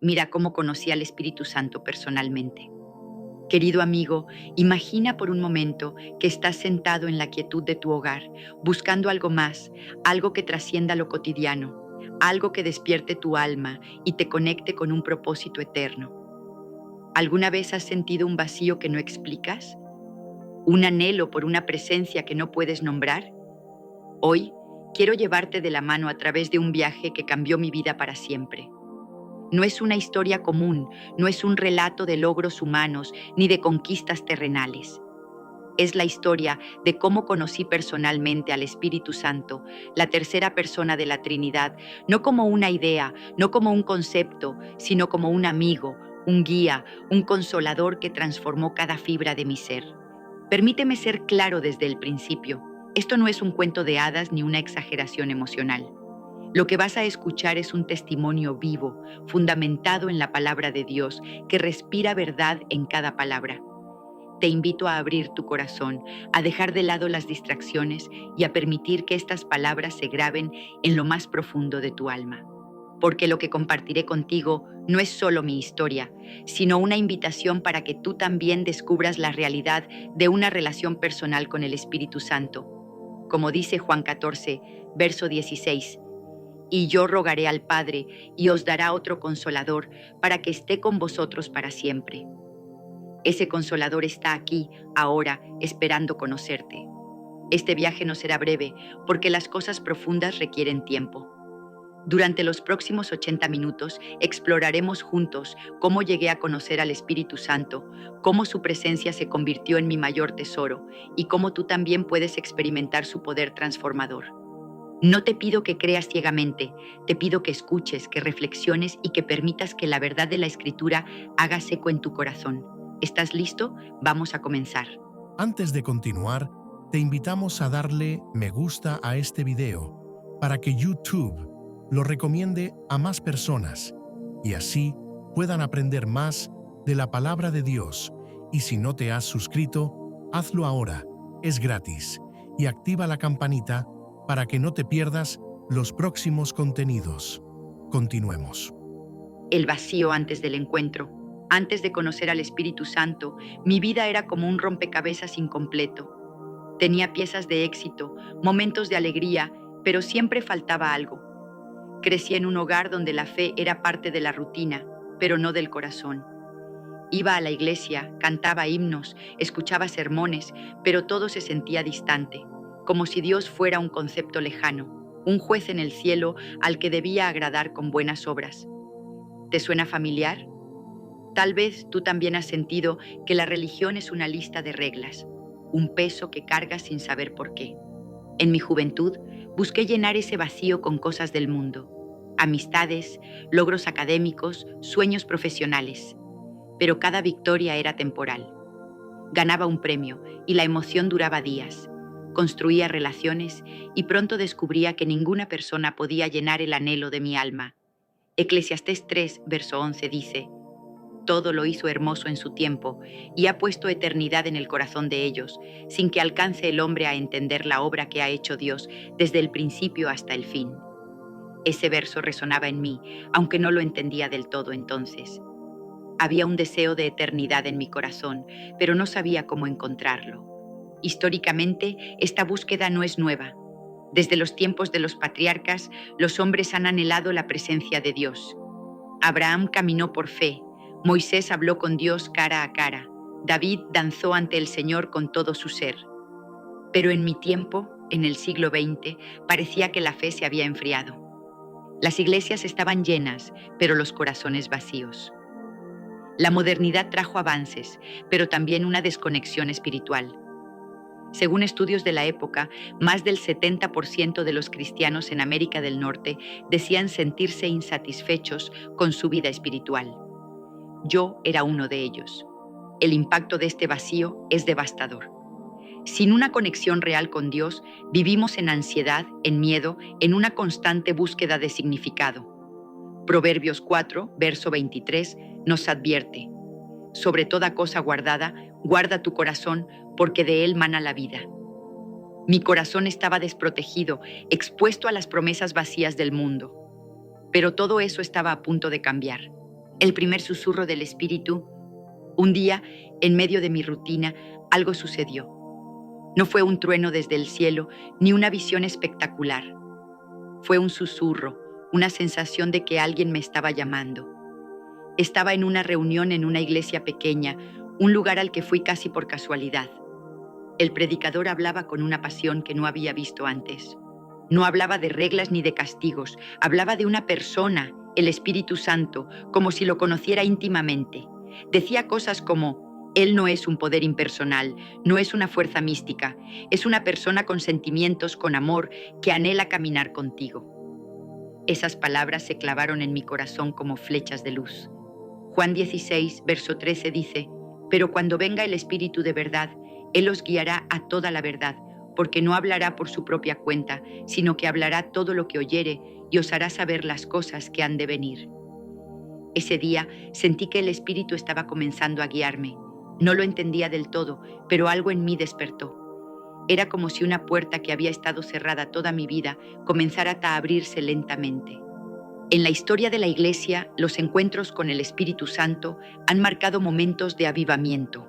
Mira cómo conocí al Espíritu Santo personalmente. Querido amigo, imagina por un momento que estás sentado en la quietud de tu hogar, buscando algo más, algo que trascienda lo cotidiano, algo que despierte tu alma y te conecte con un propósito eterno. ¿Alguna vez has sentido un vacío que no explicas? ¿Un anhelo por una presencia que no puedes nombrar? Hoy quiero llevarte de la mano a través de un viaje que cambió mi vida para siempre. No es una historia común, no es un relato de logros humanos ni de conquistas terrenales. Es la historia de cómo conocí personalmente al Espíritu Santo, la tercera persona de la Trinidad, no como una idea, no como un concepto, sino como un amigo, un guía, un consolador que transformó cada fibra de mi ser. Permíteme ser claro desde el principio. Esto no es un cuento de hadas ni una exageración emocional. Lo que vas a escuchar es un testimonio vivo, fundamentado en la palabra de Dios, que respira verdad en cada palabra. Te invito a abrir tu corazón, a dejar de lado las distracciones y a permitir que estas palabras se graben en lo más profundo de tu alma. Porque lo que compartiré contigo no es solo mi historia, sino una invitación para que tú también descubras la realidad de una relación personal con el Espíritu Santo. Como dice Juan 14, verso 16, y yo rogaré al Padre y os dará otro consolador para que esté con vosotros para siempre. Ese consolador está aquí, ahora, esperando conocerte. Este viaje no será breve, porque las cosas profundas requieren tiempo. Durante los próximos 80 minutos exploraremos juntos cómo llegué a conocer al Espíritu Santo, cómo su presencia se convirtió en mi mayor tesoro y cómo tú también puedes experimentar su poder transformador. No te pido que creas ciegamente, te pido que escuches, que reflexiones y que permitas que la verdad de la Escritura haga seco en tu corazón. ¿Estás listo? Vamos a comenzar. Antes de continuar, te invitamos a darle me gusta a este video para que YouTube lo recomiende a más personas y así puedan aprender más de la palabra de Dios. Y si no te has suscrito, hazlo ahora, es gratis, y activa la campanita para que no te pierdas los próximos contenidos. Continuemos. El vacío antes del encuentro. Antes de conocer al Espíritu Santo, mi vida era como un rompecabezas incompleto. Tenía piezas de éxito, momentos de alegría, pero siempre faltaba algo. Crecí en un hogar donde la fe era parte de la rutina, pero no del corazón. Iba a la iglesia, cantaba himnos, escuchaba sermones, pero todo se sentía distante, como si Dios fuera un concepto lejano, un juez en el cielo al que debía agradar con buenas obras. ¿Te suena familiar? Tal vez tú también has sentido que la religión es una lista de reglas, un peso que cargas sin saber por qué. En mi juventud busqué llenar ese vacío con cosas del mundo, amistades, logros académicos, sueños profesionales, pero cada victoria era temporal. Ganaba un premio y la emoción duraba días. Construía relaciones y pronto descubría que ninguna persona podía llenar el anhelo de mi alma. Eclesiastés 3, verso 11 dice: todo lo hizo hermoso en su tiempo y ha puesto eternidad en el corazón de ellos, sin que alcance el hombre a entender la obra que ha hecho Dios desde el principio hasta el fin. Ese verso resonaba en mí, aunque no lo entendía del todo entonces. Había un deseo de eternidad en mi corazón, pero no sabía cómo encontrarlo. Históricamente, esta búsqueda no es nueva. Desde los tiempos de los patriarcas, los hombres han anhelado la presencia de Dios. Abraham caminó por fe, Moisés habló con Dios cara a cara, David danzó ante el Señor con todo su ser. Pero en mi tiempo, en el siglo XX, parecía que la fe se había enfriado. Las iglesias estaban llenas, pero los corazones vacíos. La modernidad trajo avances, pero también una desconexión espiritual. Según estudios de la época, más del 70% de los cristianos en América del Norte decían sentirse insatisfechos con su vida espiritual. Yo era uno de ellos. El impacto de este vacío es devastador. Sin una conexión real con Dios, vivimos en ansiedad, en miedo, en una constante búsqueda de significado. Proverbios 4, verso 23, nos advierte: sobre toda cosa guardada, guarda tu corazón, porque de él mana la vida. Mi corazón estaba desprotegido, expuesto a las promesas vacías del mundo. Pero todo eso estaba a punto de cambiar. El primer susurro del Espíritu. Un día, en medio de mi rutina, algo sucedió. No fue un trueno desde el cielo, ni una visión espectacular. Fue un susurro, una sensación de que alguien me estaba llamando. Estaba en una reunión en una iglesia pequeña, un lugar al que fui casi por casualidad. El predicador hablaba con una pasión que no había visto antes. No hablaba de reglas ni de castigos, hablaba de una persona, el Espíritu Santo, como si lo conociera íntimamente. Decía cosas como: Él no es un poder impersonal, no es una fuerza mística, es una persona con sentimientos, con amor, que anhela caminar contigo. Esas palabras se clavaron en mi corazón como flechas de luz. Juan 16, verso 13 dice: pero cuando venga el Espíritu de verdad, Él os guiará a toda la verdad, porque no hablará por su propia cuenta, sino que hablará todo lo que oyere y os hará saber las cosas que han de venir. Ese día sentí que el Espíritu estaba comenzando a guiarme. No lo entendía del todo, pero algo en mí despertó. Era como si una puerta que había estado cerrada toda mi vida comenzara a abrirse lentamente. En la historia de la Iglesia, los encuentros con el Espíritu Santo han marcado momentos de avivamiento.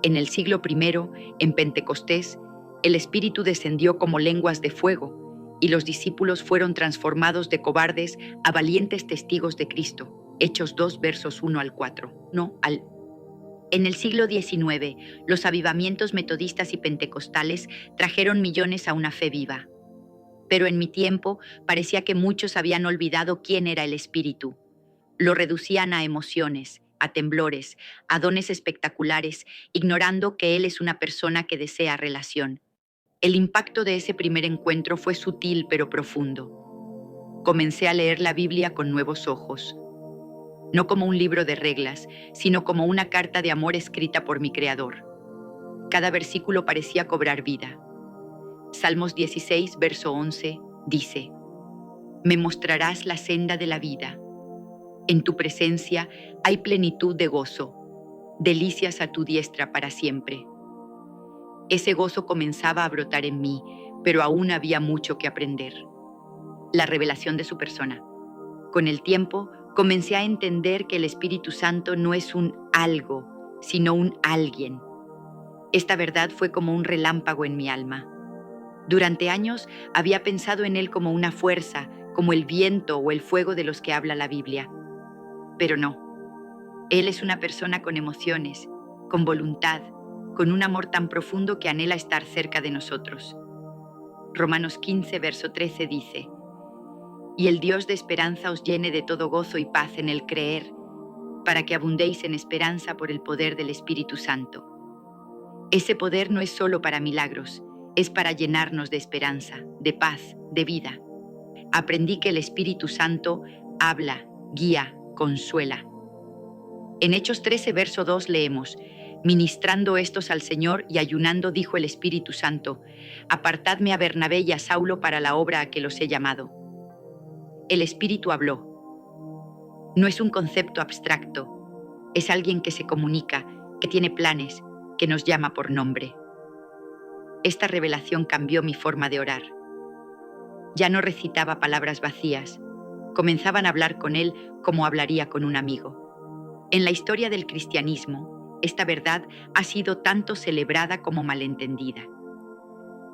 En el siglo I, en Pentecostés, el Espíritu descendió como lenguas de fuego y los discípulos fueron transformados de cobardes a valientes testigos de Cristo. Hechos 2, versos 1 al 4. En el siglo XIX, los avivamientos metodistas y pentecostales trajeron millones a una fe viva. Pero en mi tiempo parecía que muchos habían olvidado quién era el Espíritu. Lo reducían a emociones, a temblores, a dones espectaculares, ignorando que Él es una persona que desea relación. El impacto de ese primer encuentro fue sutil pero profundo. Comencé a leer la Biblia con nuevos ojos. No como un libro de reglas, sino como una carta de amor escrita por mi Creador. Cada versículo parecía cobrar vida. Salmos 16, verso 11, dice: me mostrarás la senda de la vida. En tu presencia hay plenitud de gozo, delicias a tu diestra para siempre. Ese gozo comenzaba a brotar en mí, pero aún había mucho que aprender. La revelación de su persona. Con el tiempo, comencé a entender que el Espíritu Santo no es un algo, sino un alguien. Esta verdad fue como un relámpago en mi alma. Durante años había pensado en Él como una fuerza, como el viento o el fuego de los que habla la Biblia. Pero no. Él es una persona con emociones, con voluntad, con un amor tan profundo que anhela estar cerca de nosotros. Romanos 15, verso 13 dice: y el Dios de esperanza os llene de todo gozo y paz en el creer, para que abundéis en esperanza por el poder del Espíritu Santo. Ese poder no es solo para milagros, es para llenarnos de esperanza, de paz, de vida. Aprendí que el Espíritu Santo habla, guía, consuela. En Hechos 13, verso 2 leemos: ministrando estos al Señor y ayunando, dijo el Espíritu Santo: apartadme a Bernabé y a Saulo para la obra a que los he llamado. El Espíritu habló. No es un concepto abstracto, es alguien que se comunica, que tiene planes, que nos llama por nombre. Esta revelación cambió mi forma de orar. Ya no recitaba palabras vacías, comenzaban a hablar con Él como hablaría con un amigo. En la historia del cristianismo, esta verdad ha sido tanto celebrada como malentendida.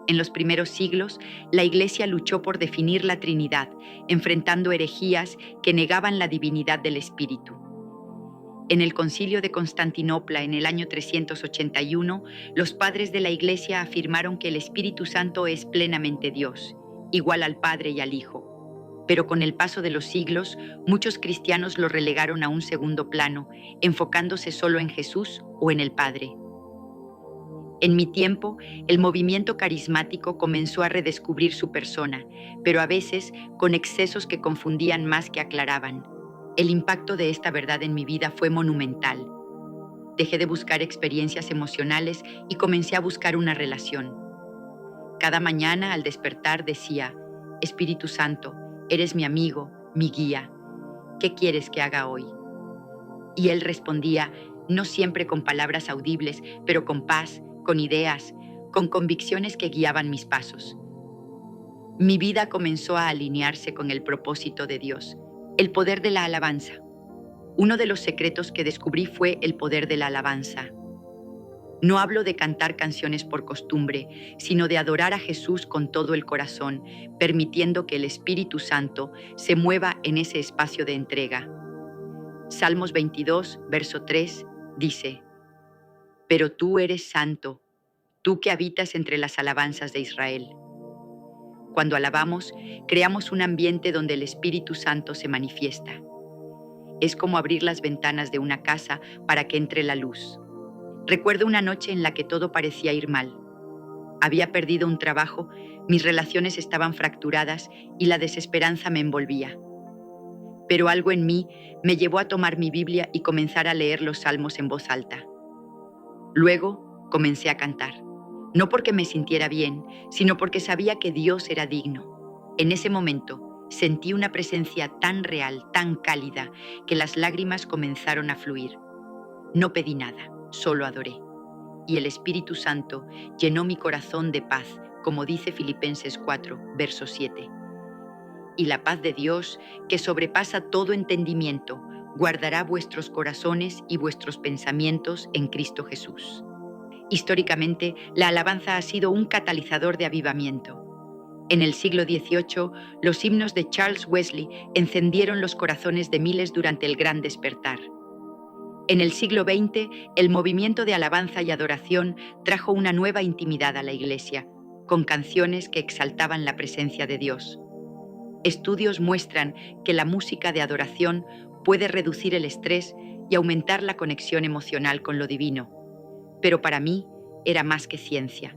En los primeros siglos, la Iglesia luchó por definir la Trinidad, enfrentando herejías que negaban la divinidad del Espíritu. En el Concilio de Constantinopla, en el año 381, los padres de la Iglesia afirmaron que el Espíritu Santo es plenamente Dios, igual al Padre y al Hijo. Pero con el paso de los siglos, muchos cristianos lo relegaron a un segundo plano, enfocándose solo en Jesús o en el Padre. En mi tiempo, el movimiento carismático comenzó a redescubrir su persona, pero a veces con excesos que confundían más que aclaraban. El impacto de esta verdad en mi vida fue monumental. Dejé de buscar experiencias emocionales y comencé a buscar una relación. Cada mañana al despertar decía: Espíritu Santo, eres mi amigo, mi guía. ¿Qué quieres que haga hoy? Y él respondía, no siempre con palabras audibles, pero con paz, con ideas, con convicciones que guiaban mis pasos. Mi vida comenzó a alinearse con el propósito de Dios, el poder de la alabanza. Uno de los secretos que descubrí fue el poder de la alabanza. No hablo de cantar canciones por costumbre, sino de adorar a Jesús con todo el corazón, permitiendo que el Espíritu Santo se mueva en ese espacio de entrega. Salmos 22, verso 3, dice: Pero tú eres santo, tú que habitas entre las alabanzas de Israel. Cuando alabamos, creamos un ambiente donde el Espíritu Santo se manifiesta. Es como abrir las ventanas de una casa para que entre la luz. Recuerdo una noche en la que todo parecía ir mal. Había perdido un trabajo, mis relaciones estaban fracturadas y la desesperanza me envolvía. Pero algo en mí me llevó a tomar mi Biblia y comenzar a leer los salmos en voz alta. Luego comencé a cantar, no porque me sintiera bien, sino porque sabía que Dios era digno. En ese momento sentí una presencia tan real, tan cálida, que las lágrimas comenzaron a fluir. No pedí nada, solo adoré. Y el Espíritu Santo llenó mi corazón de paz, como dice Filipenses 4, verso 7. Y la paz de Dios, que sobrepasa todo entendimiento, guardará vuestros corazones y vuestros pensamientos en Cristo Jesús. Históricamente, la alabanza ha sido un catalizador de avivamiento. En el siglo XVIII, los himnos de Charles Wesley encendieron los corazones de miles durante el Gran Despertar. En el siglo XX, el movimiento de alabanza y adoración trajo una nueva intimidad a la Iglesia, con canciones que exaltaban la presencia de Dios. Estudios muestran que la música de adoración puede reducir el estrés y aumentar la conexión emocional con lo divino. Pero para mí era más que ciencia.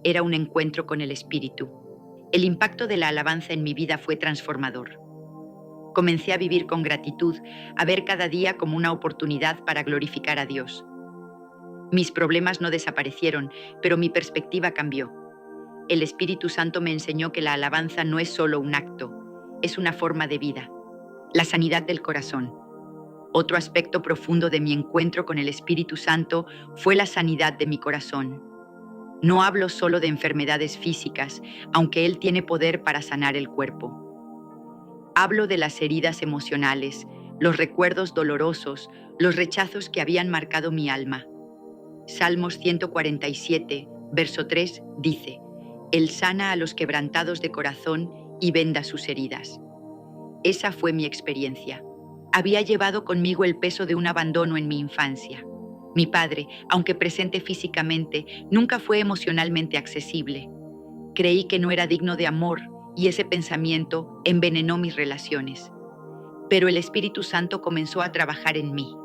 Era un encuentro con el Espíritu. El impacto de la alabanza en mi vida fue transformador. Comencé a vivir con gratitud, a ver cada día como una oportunidad para glorificar a Dios. Mis problemas no desaparecieron, pero mi perspectiva cambió. El Espíritu Santo me enseñó que la alabanza no es solo un acto, es una forma de vida. La sanidad del corazón. Otro aspecto profundo de mi encuentro con el Espíritu Santo fue la sanidad de mi corazón. No hablo solo de enfermedades físicas, aunque Él tiene poder para sanar el cuerpo. Hablo de las heridas emocionales, los recuerdos dolorosos, los rechazos que habían marcado mi alma. Salmos 147, verso 3, dice: Él sana a los quebrantados de corazón y venda sus heridas. Esa fue mi experiencia. Había llevado conmigo el peso de un abandono en mi infancia. Mi padre, aunque presente físicamente, nunca fue emocionalmente accesible. Creí que no era digno de amor y ese pensamiento envenenó mis relaciones. Pero el Espíritu Santo comenzó a trabajar en mí.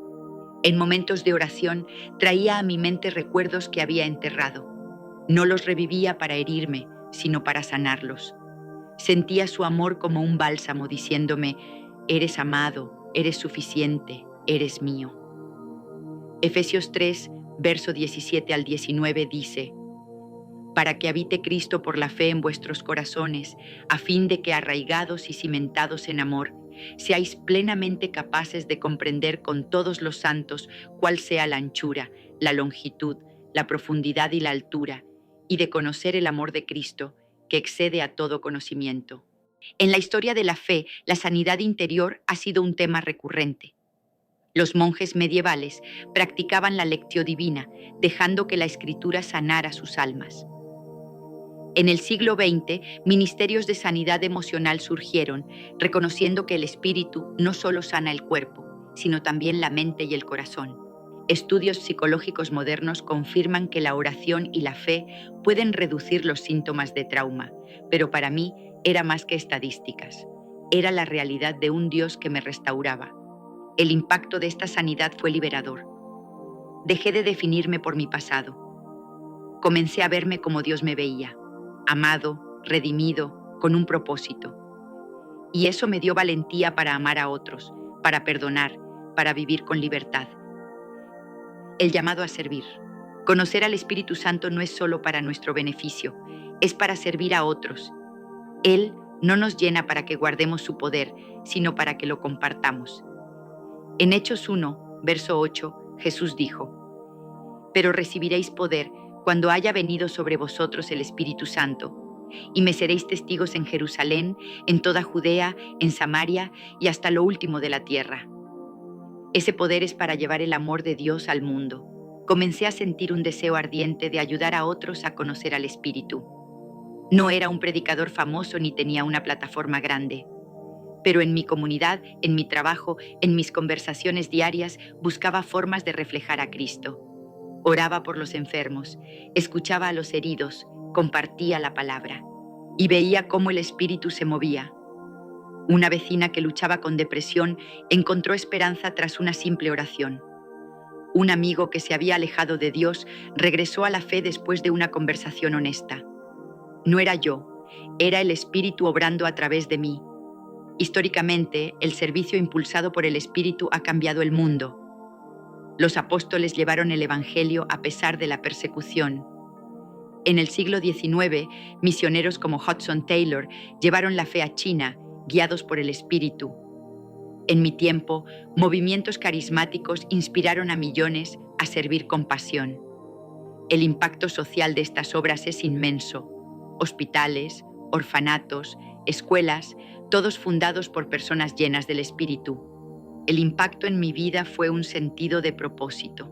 En momentos de oración traía a mi mente recuerdos que había enterrado. No los revivía para herirme, sino para sanarlos. Sentía su amor como un bálsamo diciéndome: eres amado, eres suficiente, eres mío. Efesios 3, verso 17 al 19 dice: para que habite Cristo por la fe en vuestros corazones, a fin de que, arraigados y cimentados en amor, seáis plenamente capaces de comprender con todos los santos cuál sea la anchura, la longitud, la profundidad y la altura, y de conocer el amor de Cristo, que excede a todo conocimiento. En la historia de la fe, la sanidad interior ha sido un tema recurrente. Los monjes medievales practicaban la lectio divina, dejando que la Escritura sanara sus almas. En el siglo XX, ministerios de sanidad emocional surgieron, reconociendo que el espíritu no solo sana el cuerpo, sino también la mente y el corazón. Estudios psicológicos modernos confirman que la oración y la fe pueden reducir los síntomas de trauma, pero para mí era más que estadísticas. Era la realidad de un Dios que me restauraba. El impacto de esta sanidad fue liberador. Dejé de definirme por mi pasado. Comencé a verme como Dios me veía, amado, redimido, con un propósito. Y eso me dio valentía para amar a otros, para perdonar, para vivir con libertad. El llamado a servir. Conocer al Espíritu Santo no es solo para nuestro beneficio, es para servir a otros. Él no nos llena para que guardemos su poder, sino para que lo compartamos. En Hechos 1, verso 8, Jesús dijo: pero recibiréis poder cuando haya venido sobre vosotros el Espíritu Santo, y me seréis testigos en Jerusalén, en toda Judea, en Samaria y hasta lo último de la tierra. Ese poder es para llevar el amor de Dios al mundo. Comencé a sentir un deseo ardiente de ayudar a otros a conocer al Espíritu. No era un predicador famoso ni tenía una plataforma grande, pero en mi comunidad, en mi trabajo, en mis conversaciones diarias, buscaba formas de reflejar a Cristo. Oraba por los enfermos, escuchaba a los heridos, compartía la palabra y veía cómo el Espíritu se movía. Una vecina que luchaba con depresión encontró esperanza tras una simple oración. Un amigo que se había alejado de Dios regresó a la fe después de una conversación honesta. No era yo, era el Espíritu obrando a través de mí. Históricamente, el servicio impulsado por el Espíritu ha cambiado el mundo. Los apóstoles llevaron el Evangelio a pesar de la persecución. En el siglo XIX, misioneros como Hudson Taylor llevaron la fe a China, guiados por el Espíritu. En mi tiempo, movimientos carismáticos inspiraron a millones a servir con pasión. El impacto social de estas obras es inmenso. Hospitales, orfanatos, escuelas, todos fundados por personas llenas del Espíritu. El impacto en mi vida fue un sentido de propósito.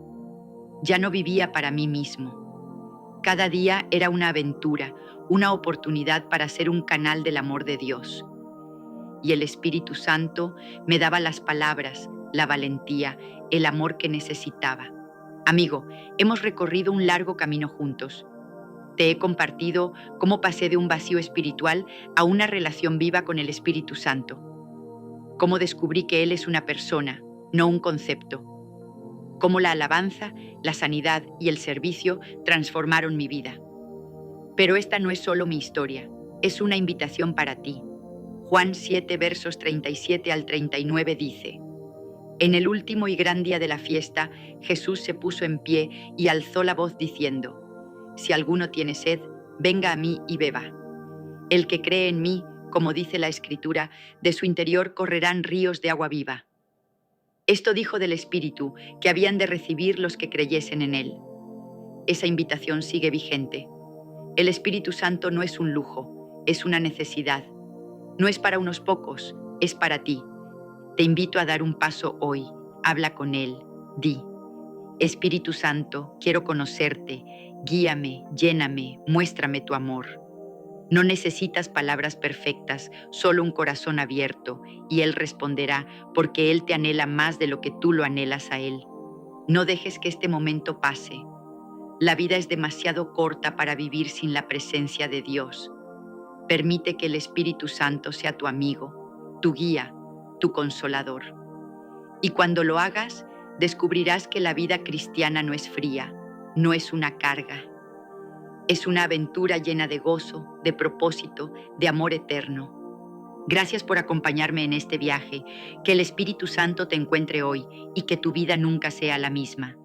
Ya no vivía para mí mismo. Cada día era una aventura, una oportunidad para ser un canal del amor de Dios. Y el Espíritu Santo me daba las palabras, la valentía, el amor que necesitaba. Amigo, hemos recorrido un largo camino juntos. Te he compartido cómo pasé de un vacío espiritual a una relación viva con el Espíritu Santo. Cómo descubrí que Él es una persona, no un concepto. Cómo la alabanza, la sanidad y el servicio transformaron mi vida. Pero esta no es solo mi historia, es una invitación para ti. Juan 7, versos 37 al 39 dice: En el último y gran día de la fiesta, Jesús se puso en pie y alzó la voz diciendo: Si alguno tiene sed, venga a mí y beba. El que cree en mí, como dice la Escritura, de su interior correrán ríos de agua viva. Esto dijo del Espíritu, que habían de recibir los que creyesen en Él. Esa invitación sigue vigente. El Espíritu Santo no es un lujo, es una necesidad. No es para unos pocos, es para ti. Te invito a dar un paso hoy. Habla con Él. Di: Espíritu Santo, quiero conocerte. Guíame, lléname, muéstrame tu amor. No necesitas palabras perfectas, solo un corazón abierto, y Él responderá, porque Él te anhela más de lo que tú lo anhelas a Él. No dejes que este momento pase. La vida es demasiado corta para vivir sin la presencia de Dios. Permite que el Espíritu Santo sea tu amigo, tu guía, tu consolador. Y cuando lo hagas, descubrirás que la vida cristiana no es fría, no es una carga. Es una aventura llena de gozo, de propósito, de amor eterno. Gracias por acompañarme en este viaje. Que el Espíritu Santo te encuentre hoy y que tu vida nunca sea la misma.